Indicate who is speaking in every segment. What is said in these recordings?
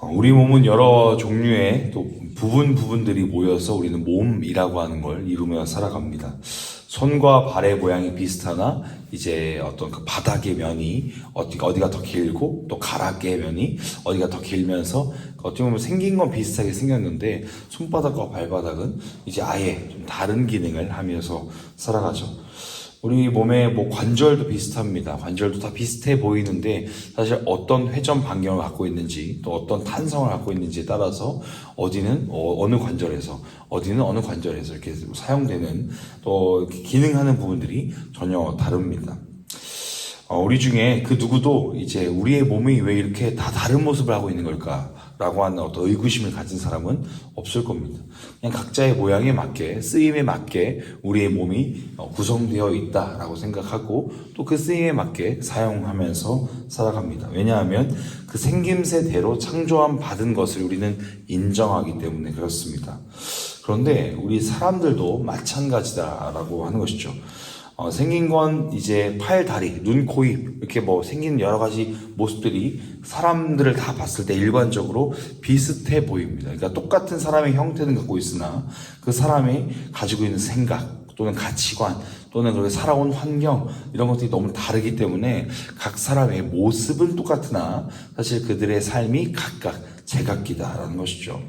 Speaker 1: 우리 몸은 여러 종류의 또 부분들이 모여서 우리는 몸이라고 하는 걸 이루며 살아갑니다. 손과 발의 모양이 비슷하나 이제 어떤 그 바닥의 면이 어디가 더 길고 또 가락의 면이 어디가 더 길면서 어떻게 보면 생긴 건 비슷하게 생겼는데 손바닥과 발바닥은 이제 아예 좀 다른 기능을 하면서 살아가죠. 우리 몸의 관절도 비슷합니다. 관절도 다 비슷해 보이는데 사실 어떤 회전 반경을 갖고 있는지 또 어떤 탄성을 갖고 있는지에 따라서 어디는 어느 관절에서 어디는 어느 관절에서 이렇게 사용되는 또 기능하는 부분들이 전혀 다릅니다. 우리 중에 그 누구도 이제 우리의 몸이 왜 이렇게 다 다른 모습을 하고 있는 걸까? 라고 하는 어떤 의구심을 가진 사람은 없을 겁니다. 그냥 각자의 모양에 맞게, 쓰임에 맞게 우리의 몸이 구성되어 있다라고 생각하고 또 그 쓰임에 맞게 사용하면서 살아갑니다. 왜냐하면 그 생김새대로 창조함 받은 것을 우리는 인정하기 때문에 그렇습니다. 그런데 우리 사람들도 마찬가지다라고 하는 것이죠. 생긴 건 이제 팔, 다리, 눈, 코, 입 이렇게 생긴 여러 가지 모습들이 사람들을 다 봤을 때 일관적으로 비슷해 보입니다. 그러니까 똑같은 사람의 형태는 갖고 있으나 그 사람이 가지고 있는 생각 또는 가치관 또는 그렇게 살아온 환경 이런 것들이 너무 다르기 때문에 각 사람의 모습은 똑같으나 사실 그들의 삶이 각각 제각기다라는 것이죠.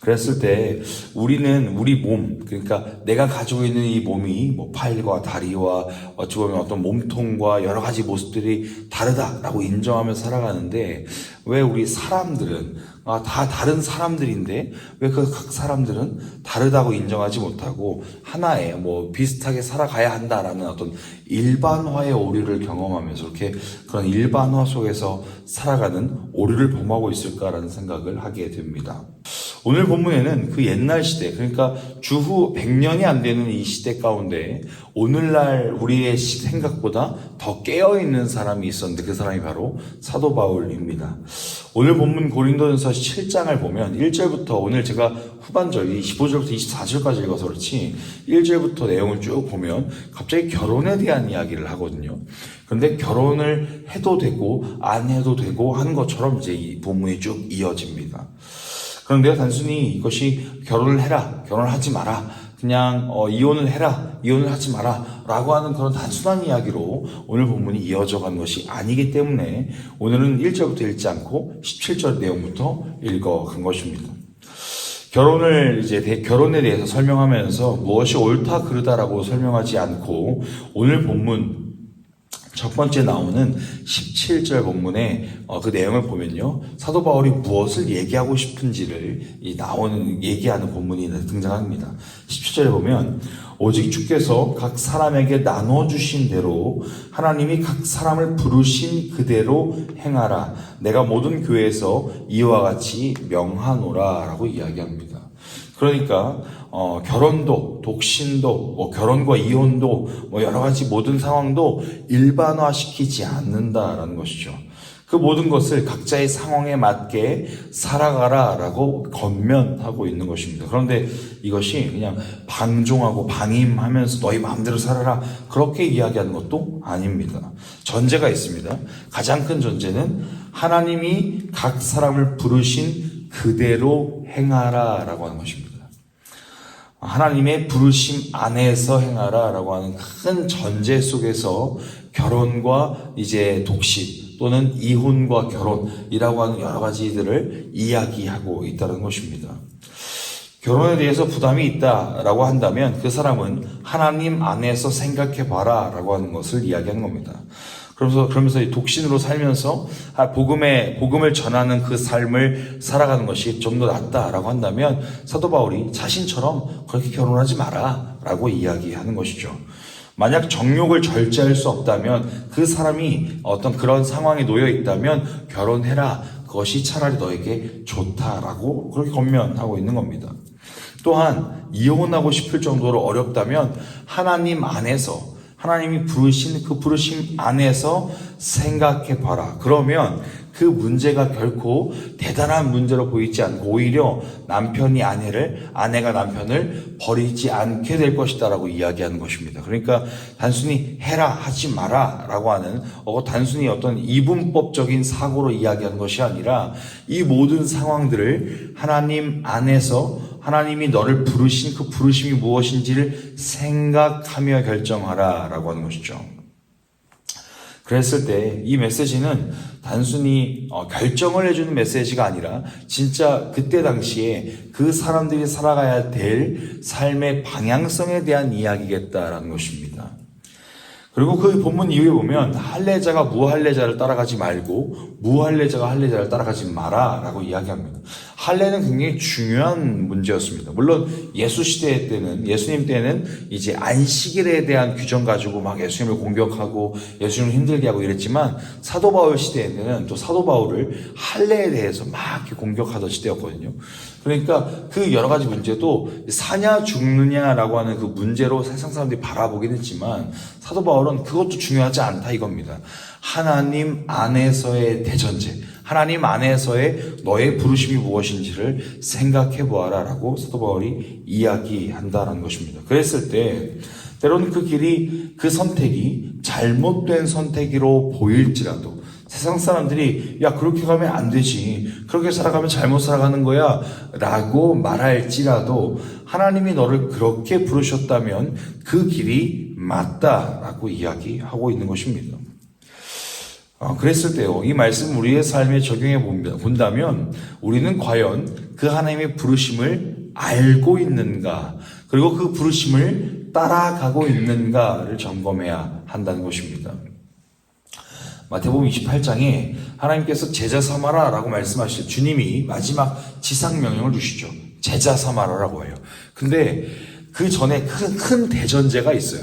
Speaker 1: 그랬을 때 우리는 우리 몸, 그러니까 내가 가지고 있는 이 몸이 팔과 다리와 어찌 보면 어떤 몸통과 여러 가지 모습들이 다르다라고 인정하면서 살아가는데 왜 우리 사람들은 다 다른 사람들인데 왜 그 각 사람들은 다르다고 인정하지 못하고 하나의 비슷하게 살아가야 한다라는 어떤 일반화의 오류를 경험하면서 이렇게 그런 일반화 속에서 살아가는 오류를 범하고 있을까라는 생각을 하게 됩니다. 오늘 본문에는 그 옛날 시대, 그러니까 주후 100년이 안 되는 이 시대 가운데 오늘날 우리의 생각보다 더 깨어있는 사람이 있었는데 그 사람이 바로 사도 바울입니다. 오늘 본문 고린도전서 7장을 보면 1절부터 오늘 제가 후반절 25절부터 24절까지 읽어서 그렇지 1절부터 내용을 쭉 보면 갑자기 결혼에 대한 이야기를 하거든요. 그런데 결혼을 해도 되고 안 해도 되고 하는 것처럼 이제 이 본문이 쭉 이어집니다. 그런데 단순히 이것이 결혼을 해라, 결혼을 하지 마라, 그냥 이혼을 해라, 이혼을 하지 마라 라고 하는 그런 단순한 이야기로 오늘 본문이 이어져 간 것이 아니기 때문에 오늘은 1절부터 읽지 않고 17절 내용부터 읽어 간 것입니다. 결혼에 대해서 설명하면서 무엇이 옳다 그르다라고 설명하지 않고 오늘 본문 첫 번째 나오는 17절 본문의 그 내용을 보면요. 사도 바울이 무엇을 얘기하고 싶은지를 얘기하는 본문이 등장합니다. 17절에 보면 오직 주께서 각 사람에게 나눠주신 대로 하나님이 각 사람을 부르신 그대로 행하라. 내가 모든 교회에서 이와 같이 명하노라 라고 이야기합니다. 그러니까 결혼도 독신도 결혼과 이혼도 여러 가지 모든 상황도 일반화시키지 않는다라는 것이죠. 그 모든 것을 각자의 상황에 맞게 살아가라라고 권면하고 있는 것입니다. 그런데 이것이 그냥 방종하고 방임하면서 너희 마음대로 살아라 그렇게 이야기하는 것도 아닙니다. 전제가 있습니다. 가장 큰 전제는 하나님이 각 사람을 부르신 그대로 행하라라고 하는 것입니다. 하나님의 부르심 안에서 행하라라고 하는 큰 전제 속에서 결혼과 이제 독신 또는 이혼과 결혼이라고 하는 여러 가지들을 이야기하고 있다는 것입니다. 결혼에 대해서 부담이 있다라고 한다면 그 사람은 하나님 안에서 생각해 봐라라고 하는 것을 이야기하는 겁니다. 그러면서 이 독신으로 살면서 복음을 전하는 그 삶을 살아가는 것이 좀 더 낫다라고 한다면 사도 바울이 자신처럼 그렇게 결혼하지 마라라고 이야기하는 것이죠. 만약 정욕을 절제할 수 없다면 그 사람이 어떤 그런 상황에 놓여 있다면 결혼해라. 그것이 차라리 너에게 좋다라고 그렇게 권면하고 있는 겁니다. 또한 이혼하고 싶을 정도로 어렵다면 하나님 안에서 하나님이 부르신 그 부르심 안에서 생각해 봐라. 그러면 그 문제가 결코 대단한 문제로 보이지 않고 오히려 남편이 아내가 남편을 버리지 않게 될 것이다 라고 이야기하는 것입니다. 그러니까 단순히 해라 하지 마라 라고 하는 단순히 어떤 이분법적인 사고로 이야기하는 것이 아니라 이 모든 상황들을 하나님 안에서 하나님이 너를 부르신 그 부르심이 무엇인지를 생각하며 결정하라 라고 하는 것이죠. 그랬을 때 이 메시지는 단순히 결정을 해주는 메시지가 아니라 진짜 그때 당시에 그 사람들이 살아가야 될 삶의 방향성에 대한 이야기겠다라는 것입니다. 그리고 그 본문 이후에 보면 할례자가 무할례자를 따라가지 말고 무할례자가 할례자를 따라가지 마라 라고 이야기합니다. 할례는 굉장히 중요한 문제였습니다. 물론 예수님 때는 이제 안식일에 대한 규정 가지고 막 예수님을 공격하고 예수님을 힘들게 하고 이랬지만 사도 바울 시대에는 또 사도 바울을 할례에 대해서 막 이렇게 공격하던 시대였거든요. 그러니까 그 여러 가지 문제도 사냐 죽느냐라고 하는 그 문제로 세상 사람들이 바라보긴 했지만 사도 바울은 그것도 중요하지 않다 이겁니다. 하나님 안에서의 대전제, 하나님 안에서의 너의 부르심이 무엇인지를 생각해 보아라 라고 사도 바울이 이야기한다는 것입니다. 그랬을 때 때로는 그 선택이 잘못된 선택으로 보일지라도 세상 사람들이 야 그렇게 가면 안 되지, 그렇게 살아가면 잘못 살아가는 거야 라고 말할지라도 하나님이 너를 그렇게 부르셨다면 그 길이 맞다라고 이야기하고 있는 것입니다. 그랬을 때요, 이 말씀 우리의 삶에 적용해 본다면 우리는 과연 그 하나님의 부르심을 알고 있는가, 그리고 그 부르심을 따라가고 있는가를 점검해야 한다는 것입니다. 마태복음 28장에 하나님께서 제자 삼아라 라고 말씀하실 주님이 마지막 지상명령을 주시죠. 제자 삼아라라고 해요. 근데 그 전에 큰 대전제가 있어요.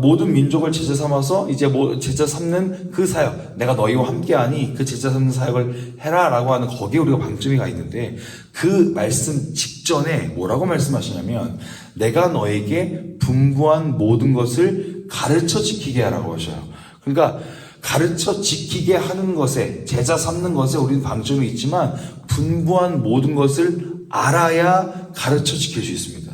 Speaker 1: 모든 민족을 제자 삼아서 이제 제자 삼는 그 사역, 내가 너희와 함께하니 그 제자 삼는 사역을 해라라고 하는 거기에 우리가 방점이 가 있는데 그 말씀 직전에 뭐라고 말씀하시냐면 내가 너에게 분부한 모든 것을 가르쳐 지키게 하라고 하셔요. 그러니까 가르쳐 지키게 하는 것에, 제자 삼는 것에 우리는 방점이 있지만 분부한 모든 것을 알아야 가르쳐 지킬 수 있습니다.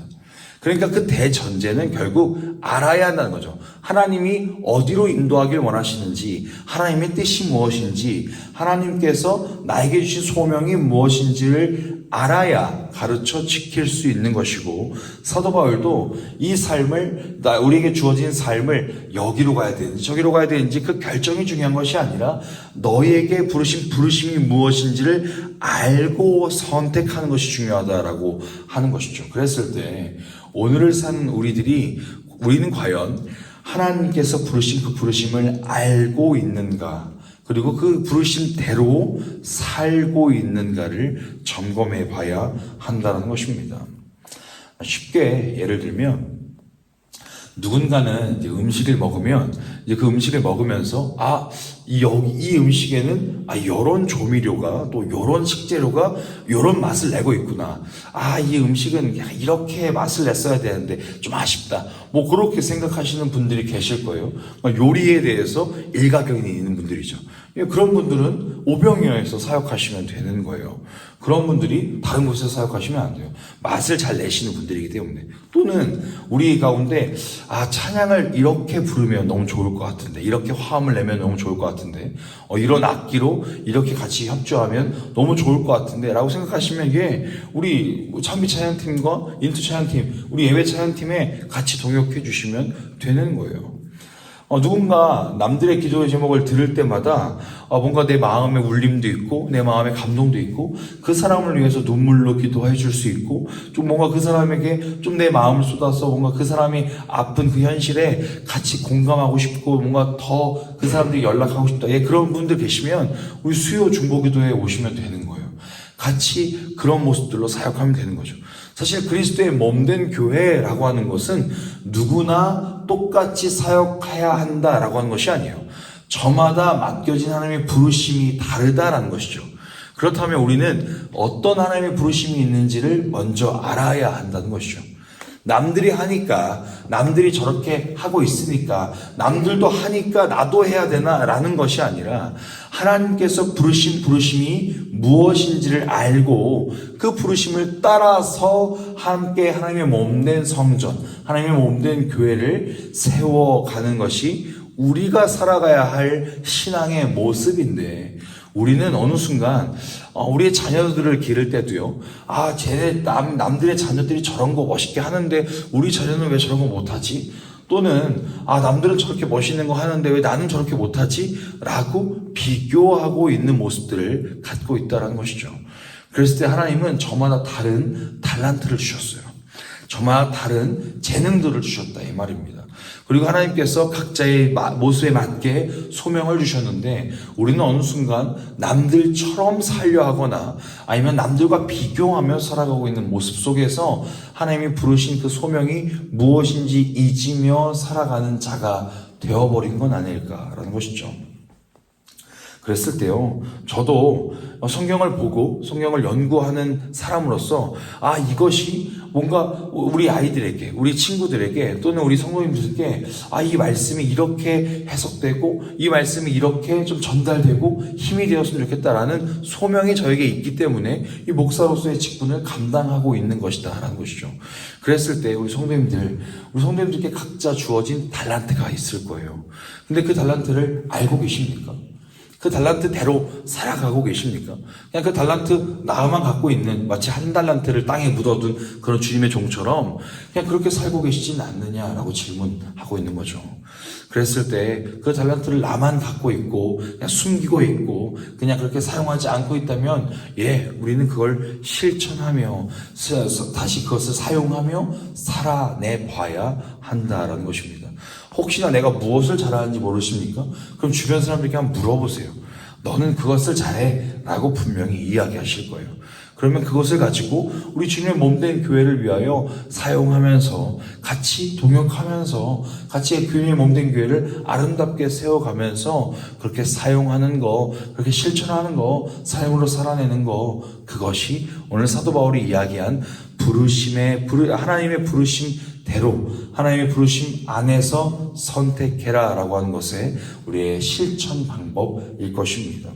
Speaker 1: 그러니까 그 대전제는 결국 알아야 한다는 거죠. 하나님이 어디로 인도하길 원하시는지, 하나님의 뜻이 무엇인지, 하나님께서 나에게 주신 소명이 무엇인지를 알아야 가르쳐 지킬 수 있는 것이고, 사도 바울도 이 삶을, 우리에게 주어진 삶을 여기로 가야 되는지 저기로 가야 되는지 그 결정이 중요한 것이 아니라 너희에게 부르심이 무엇인지를 알고 선택하는 것이 중요하다라고 하는 것이죠. 그랬을 때 오늘을 사는 우리는 과연 하나님께서 부르신 그 부르심을 알고 있는가, 그리고 그 부르심대로 살고 있는가를 점검해 봐야 한다는 것입니다. 쉽게 예를 들면 누군가는 이제 음식을 먹으면 이제 그 음식을 먹으면서 이 음식에는 이런 조미료가 또 이런 식재료가 이런 맛을 내고 있구나. 이 음식은 이렇게 맛을 냈어야 되는데 좀 아쉽다. 뭐 그렇게 생각하시는 분들이 계실 거예요. 요리에 대해서 일가견이 있는 분들이죠. 그런 분들은 오병이어에서 사역하시면 되는 거예요. 그런 분들이 다른 곳에서 사역하시면 안 돼요. 맛을 잘 내시는 분들이기 때문에. 또는 우리 가운데 찬양을 이렇게 부르면 너무 좋을 것 같은데, 이렇게 화음을 내면 너무 좋을 것 같은데, 이런 악기로 이렇게 같이 협조하면 너무 좋을 것 같은데 라고 생각하시면 이게 우리 찬비 찬양팀과 인투 찬양팀, 우리 예배 찬양팀에 같이 동역해 주시면 되는 거예요. 누군가 남들의 기도의 제목을 들을 때마다 뭔가 내 마음의 울림도 있고 내 마음의 감동도 있고 그 사람을 위해서 눈물로 기도해 줄 수 있고 좀 뭔가 그 사람에게 좀 내 마음을 쏟아서 뭔가 그 사람이 아픈 그 현실에 같이 공감하고 싶고 뭔가 더 그 사람들이 연락하고 싶다. 그런 분들 계시면 우리 수요 중보기도에 오시면 되는 거예요. 같이 그런 모습들로 사역하면 되는 거죠. 사실 그리스도의 몸된 교회라고 하는 것은 누구나 똑같이 사역해야 한다라고 하는 것이 아니에요. 저마다 맡겨진 하나님의 부르심이 다르다라는 것이죠. 그렇다면 우리는 어떤 하나님의 부르심이 있는지를 먼저 알아야 한다는 것이죠. 남들이 하니까, 남들이 저렇게 하고 있으니까, 남들도 하니까 나도 해야 되나? 라는 것이 아니라, 하나님께서 부르신 부르심이 무엇인지를 알고, 그 부르심을 따라서 함께 하나님의 몸된 성전, 하나님의 몸된 교회를 세워가는 것이 우리가 살아가야 할 신앙의 모습인데, 우리는 어느 순간 우리의 자녀들을 기를 때도요, 남들의 자녀들이 저런 거 멋있게 하는데 우리 자녀는 왜 저런 거 못하지? 또는 남들은 저렇게 멋있는 거 하는데 왜 나는 저렇게 못하지? 라고 비교하고 있는 모습들을 갖고 있다는 것이죠. 그랬을 때 하나님은 저마다 다른 달란트를 주셨어요. 저마다 다른 재능들을 주셨다, 이 말입니다. 그리고 하나님께서 각자의 모습에 맞게 소명을 주셨는데, 우리는 어느 순간 남들처럼 살려 하거나 아니면 남들과 비교하며 살아가고 있는 모습 속에서 하나님이 부르신 그 소명이 무엇인지 잊으며 살아가는 자가 되어버린 건 아닐까라는 것이죠. 그랬을 때요, 저도 성경을 보고 성경을 연구하는 사람으로서 이것이 뭔가 우리 아이들에게, 우리 친구들에게 또는 우리 성도님들에게 이 말씀이 이렇게 해석되고 이 말씀이 이렇게 좀 전달되고 힘이 되었으면 좋겠다라는 소명이 저에게 있기 때문에 이 목사로서의 직분을 감당하고 있는 것이다 라는 것이죠. 그랬을 때 우리 성도님들께 각자 주어진 달란트가 있을 거예요. 근데 그 달란트를 알고 계십니까? 그 달란트대로 살아가고 계십니까? 그냥 그 달란트 나만 갖고 있는, 마치 한 달란트를 땅에 묻어둔 그런 주님의 종처럼 그냥 그렇게 살고 계시진 않느냐라고 질문하고 있는 거죠. 그랬을 때 그 달란트를 나만 갖고 있고 그냥 숨기고 있고 그냥 그렇게 사용하지 않고 있다면, 우리는 그걸 실천하며 다시 그것을 사용하며 살아내 봐야 한다라는 것입니다. 혹시나 내가 무엇을 잘하는지 모르십니까? 그럼 주변 사람들에게 한번 물어보세요. 너는 그것을 잘해 라고 분명히 이야기하실 거예요. 그러면 그것을 가지고 우리 주님의 몸된 교회를 위하여 사용하면서, 같이 동역하면서, 같이 주님의 몸된 교회를 아름답게 세워가면서 그렇게 사용하는 거, 그렇게 실천하는 거, 삶으로 살아내는 거, 그것이 오늘 사도 바울이 이야기한 하나님의 부르심대로, 하나님의 부르심 안에서 선택해라 라고 하는 것에 우리의 실천 방법일 것입니다.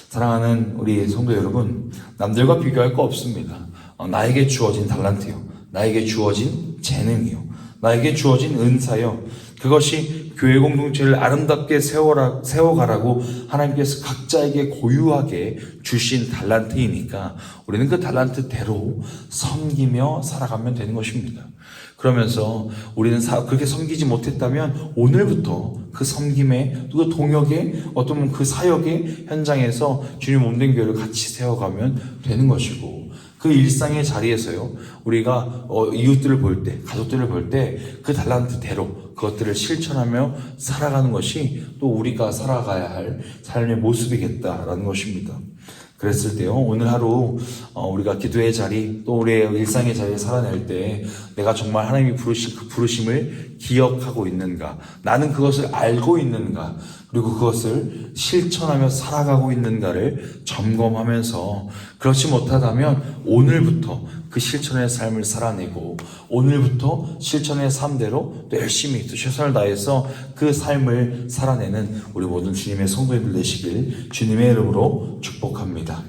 Speaker 1: 사랑하는 우리 성도 여러분, 남들과 비교할 거 없습니다. 나에게 주어진 달란트요, 나에게 주어진 재능이요, 나에게 주어진 은사요, 그것이 교회 공동체를 아름답게 세워가라고 하나님께서 각자에게 고유하게 주신 달란트이니까 우리는 그 달란트대로 섬기며 살아가면 되는 것입니다. 그러면서 우리는 그렇게 섬기지 못했다면 오늘부터 그 섬김에, 또 그 동역에, 어떤 그 사역의 현장에서 주님 몸된 교회를 같이 세워가면 되는 것이고, 그 일상의 자리에서요, 우리가 이웃들을 볼 때, 가족들을 볼 때 그 달란트대로 그것들을 실천하며 살아가는 것이 또 우리가 살아가야 할 삶의 모습이겠다라는 것입니다. 그랬을 때요, 오늘 하루 우리가 기도의 자리, 또 우리의 일상의 자리에 살아낼 때 내가 정말 하나님이 부르신 그 부르심을 기억하고 있는가, 나는 그것을 알고 있는가, 그리고 그것을 실천하며 살아가고 있는가를 점검하면서, 그렇지 못하다면 오늘부터 그 실천의 삶을 살아내고, 오늘부터 실천의 삶대로 또 열심히 또 최선을 다해서 그 삶을 살아내는 우리 모든 주님의 성도님들 되시길 주님의 이름으로 축복합니다.